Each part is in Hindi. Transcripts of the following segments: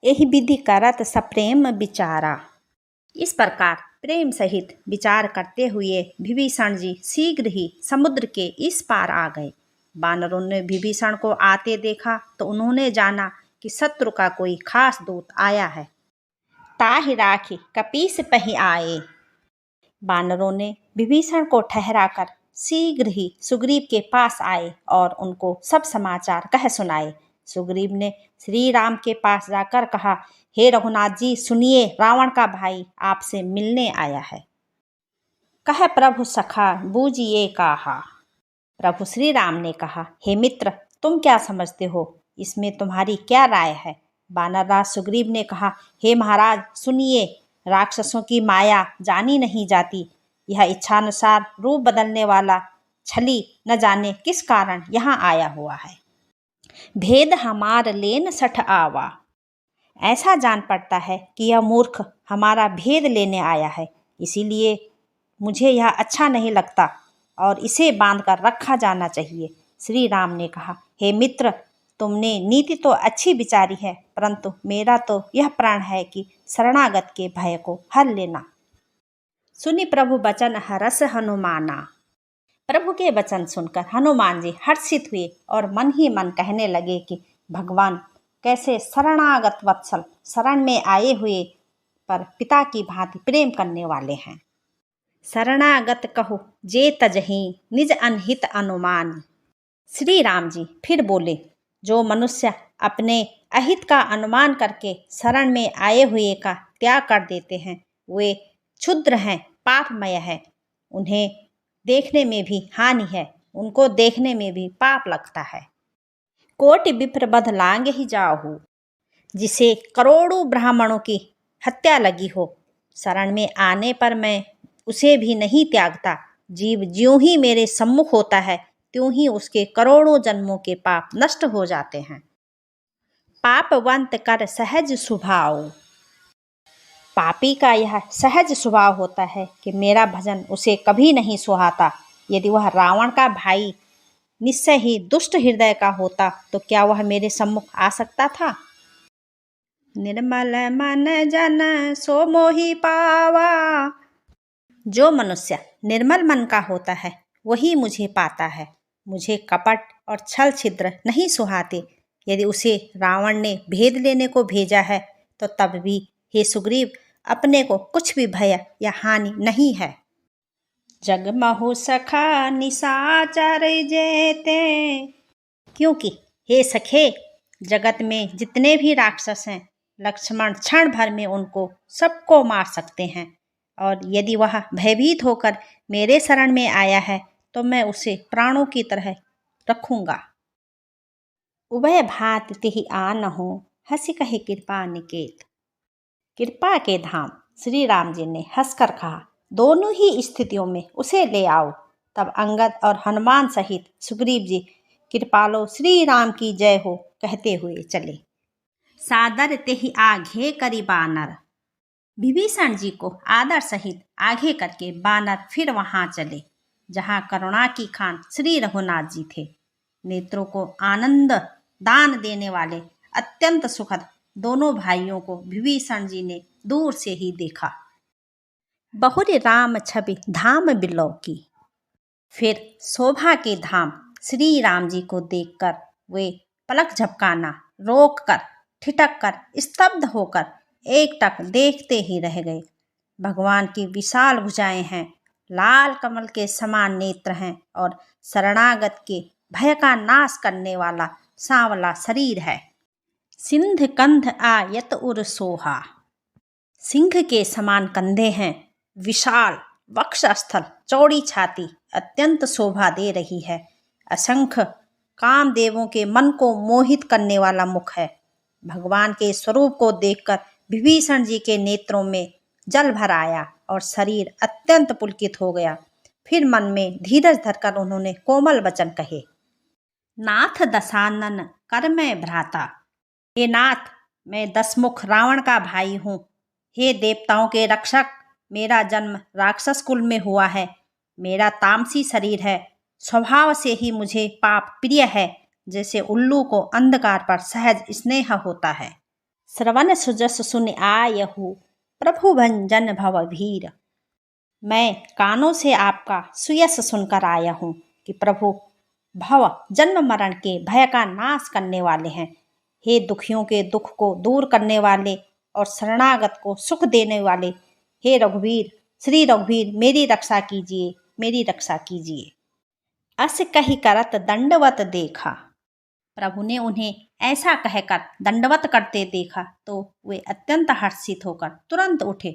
यही विधि करत सप्रेम विचारा। इस प्रकार प्रेम सहित विचार करते हुए विभीषण जी शीघ्र ही समुद्र के इस पार आ गए। वानरों ने विभीषण को आते देखा तो उन्होंने जाना कि शत्रु का कोई खास दूत आया है। ताहि राखी कपीस पही आए। वानरों ने विभीषण को ठहराकर शीघ्र ही सुग्रीव के पास आए और उनको सब समाचार कह सुनाए। सुग्रीव ने श्री राम के पास जाकर कहा, हे रघुनाथ जी सुनिए, रावण का भाई आपसे मिलने आया है। कह प्रभु सखा बूझिए कहा। प्रभु श्री राम ने कहा, हे मित्र तुम क्या समझते हो, इसमें तुम्हारी क्या राय है। वानरराज सुग्रीव ने कहा, हे महाराज सुनिए, राक्षसों की माया जानी नहीं जाती। यह इच्छानुसार रूप बदलने वाला छली न जाने किस कारण यहाँ आया हुआ है। भेद हमार लेन सठ आवा। ऐसा जान पड़ता है कि यह मूर्ख हमारा भेद लेने आया है, इसीलिए मुझे यह अच्छा नहीं लगता और इसे बांधकर रखा जाना चाहिए। श्री राम ने कहा, हे मित्र तुमने नीति तो अच्छी विचारी है, परंतु मेरा तो यह प्राण है कि शरणागत के भय को हर लेना। सुनि प्रभु वचन हरस हनुमाना। प्रभु के वचन सुनकर हनुमान जी हर्षित हुए और मन ही मन कहने लगे कि भगवान कैसे शरणागत वत्सल, शरण में आए हुए पर पिता की भांति प्रेम करने वाले हैं। शरणागत कहो जे तजहि निज अनहित अनुमान। श्री राम जी फिर बोले, जो मनुष्य अपने अहित का अनुमान करके शरण में आए हुए का त्याग कर देते हैं वे क्षुद्र हैं, पापमय है। उन्हें देखने में भी हानि है, उनको देखने में भी पाप लगता है। कोटि विप्र बध लांग ही जाहु। जिसे करोड़ों ब्राह्मणों की हत्या लगी हो, शरण में आने पर मैं उसे भी नहीं त्यागता। जीव ज्यों ही मेरे सम्मुख होता है त्यों ही उसके करोड़ों जन्मों के पाप नष्ट हो जाते हैं। पापवंत कर सहज स्वभाव। पापी का यह सहज स्वभाव होता है कि मेरा भजन उसे कभी नहीं सुहाता। यदि वह रावण का भाई निश्चय ही दुष्ट हृदय का होता तो क्या वह मेरे सम्मुख आ सकता था। निर्मल मन जन सो मोहि पावा। जो मनुष्य निर्मल मन का होता है वही मुझे पाता है। मुझे कपट और छल छिद्र नहीं सुहाते। यदि उसे रावण ने भेद लेने को भेजा है तो तब भी हे सुग्रीव अपने को कुछ भी भय या हानि नहीं है। जगमहु सखा निशाचर जेते। क्योंकि हे सखे जगत में जितने भी राक्षस हैं लक्ष्मण क्षण भर में उनको सबको मार सकते हैं, और यदि वह भयभीत होकर मेरे शरण में आया है तो मैं उसे प्राणों की तरह रखूंगा। उभय भात तिहि आनहु हंसी कहे कृपा निकेत। कृपा के धाम श्री राम जी ने हंसकर कहा, दोनों ही स्थितियों में उसे ले आओ। तब अंगद और हनुमान सहित सुग्रीव जी कृपालो श्री राम की जय हो कहते हुए चले। सादर तेहि आगे करी बानर। विभीषण जी को आदर सहित आगे करके बानर फिर वहां चले जहां करुणा की खान श्री रघुनाथ जी थे। नेत्रों को आनंद दान देने वाले अत्यंत सुखद दोनों भाइयों को विभीषण जी ने दूर से ही देखा। बहुरी राम छवि धाम बिलो की। फिर शोभा के धाम श्री राम जी को देखकर वे पलक झपकाना रोक कर ठिठक कर स्तब्ध होकर एकटक देखते ही रह गए। भगवान की विशाल भुजाएं हैं, लाल कमल के समान नेत्र हैं और शरणागत के भय का नाश करने वाला सांवला शरीर है। सिंध कंध आयत उर सोहा। सिंह के समान कंधे हैं, विशाल वक्षस्थल, चौड़ी छाती अत्यंत शोभा दे रही है। असंख्य कामदेवों के मन को मोहित करने वाला मुख है। भगवान के स्वरूप को देखकर विभीषण जी के नेत्रों में जल भर आया और शरीर अत्यंत पुलकित हो गया। फिर मन में धीरज धरकर उन्होंने कोमल वचन कहे, नाथ दशानन कर मैं भ्राता। हे नाथ, मैं दशमुख रावण का भाई हूँ। हे देवताओं के रक्षक, मेरा जन्म राक्षस कुल में हुआ है। मेरा तामसी शरीर है। स्वभाव से ही मुझे पाप प्रिय है, जैसे उल्लू को अंधकार पर सहज स्नेह होता है। श्रवण सुजस सुन आयहु प्रभु भंजन भव भीर। मैं कानों से आपका सुयस सुनकर आया हूँ कि प्रभु भव जन्म मरण के भय का नाश करने वाले हैं। हे दुखियों के दुख को दूर करने वाले और शरणागत को सुख देने वाले, हे रघुवीर श्री रघुवीर मेरी रक्षा कीजिए, मेरी रक्षा कीजिए। अस कही करत दंडवत देखा। प्रभु ने उन्हें ऐसा कहकर दंडवत करते देखा तो वे अत्यंत हर्षित होकर तुरंत उठे।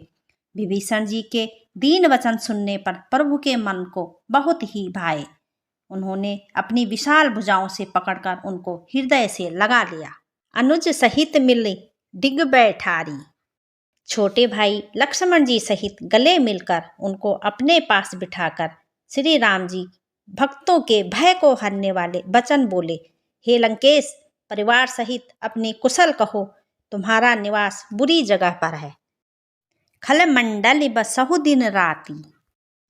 विभीषण जी के दीन वचन सुनने पर प्रभु के मन को बहुत ही भाए। उन्होंने अपनी विशाल भुजाओं से पकड़कर उनको हृदय से लगा लिया। अनुज सहित मिल डिग बैठारी। छोटे भाई लक्ष्मण जी सहित गले मिलकर उनको अपने पास बिठाकर श्री राम जी भक्तों के भय को हरने वाले वचन बोले। हे लंकेश, परिवार सहित अपनी कुशल कहो, तुम्हारा निवास बुरी जगह पर है। खल मंडली बसहु दिन राती।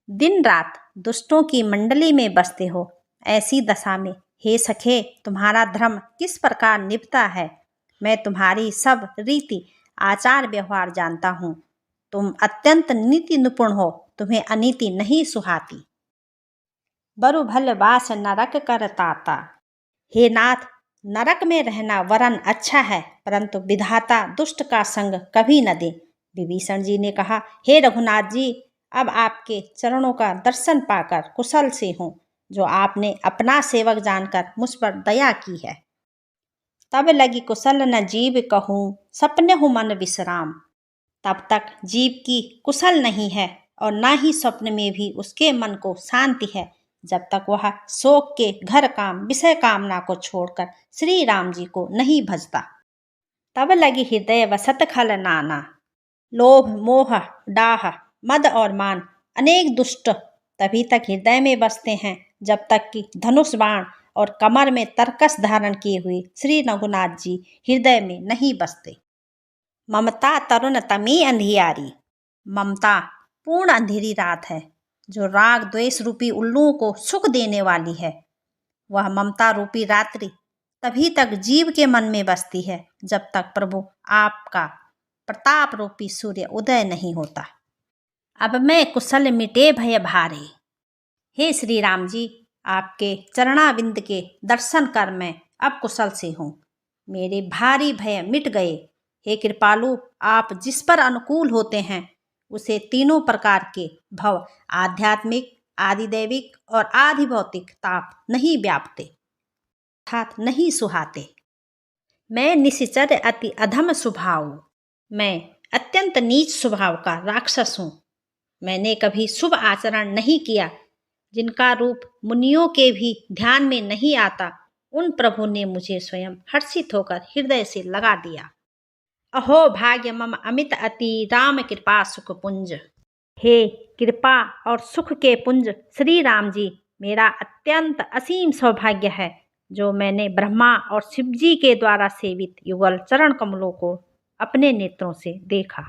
दिन रात दुष्टों की मंडली में बसते हो। ऐसी दशा में हे सखे, तुम्हारा धर्म किस प्रकार निभता है। मैं तुम्हारी सब रीति आचार व्यवहार जानता हूँ। तुम अत्यंत नीति निपुण हो, तुम्हें अनीति नहीं सुहाती। बरु भल वास नरक करताता। हे नाथ, नरक में रहना वरन अच्छा है, परंतु विधाता दुष्ट का संग कभी न दे। विभीषण जी ने कहा, हे रघुनाथ जी, अब आपके चरणों का दर्शन पाकर कुशल से हूँ, जो आपने अपना सेवक जानकर मुझ पर दया की है। तब लगी कुशल न जीव कहूँ, सपने हो मन विश्राम। तब तक जीव की कुशल नहीं है और ना ही स्वप्न में भी उसके मन को शांति है, जब तक वह शोक के घर काम विषय कामना को छोड़कर श्री राम जी को नहीं भजता। तब लगी हृदय वसत खल नाना। लोभ मोह डाह मद और मान अनेक दुष्ट तभी तक हृदय में बसते हैं जब तक कि धनुष बाण और कमर में तरकस धारण किए हुए श्री रघुनाथ जी हृदय में नहीं बसते। ममता तरुण तमी अंधियारी। ममता पूर्ण अंधेरी रात है जो राग द्वेष रूपी उल्लुओं को सुख देने वाली है। वह ममता रूपी रात्रि तभी तक जीव के मन में बसती है जब तक प्रभु आपका प्रताप रूपी सूर्य उदय नहीं होता। अब मैं कुशल मिटे भय भारे। हे श्री राम जी, आपके चरणाविंद के दर्शन कर मैं अब कुशल से हूँ। मेरे भारी भय मिट गए। हे कृपालु, आप जिस पर अनुकूल होते हैं उसे तीनों प्रकार के भव, आध्यात्मिक, आदिदैविक और आधिभौतिक ताप नहीं व्यापते अर्थात नहीं सुहाते। मैं निश्चर अति अधम स्वभाव। मैं अत्यंत नीच स्वभाव का राक्षस हूँ। मैंने कभी शुभ आचरण नहीं किया। जिनका रूप मुनियों के भी ध्यान में नहीं आता, उन प्रभु ने मुझे स्वयं हर्षित होकर हृदय से लगा दिया। अहो भाग्य मम अमित अति राम कृपा सुख पुंज। हे कृपा और सुख के पुंज श्री राम जी, मेरा अत्यंत असीम सौभाग्य है जो मैंने ब्रह्मा और शिव जी के द्वारा सेवित युगल चरण कमलों को अपने नेत्रों से देखा।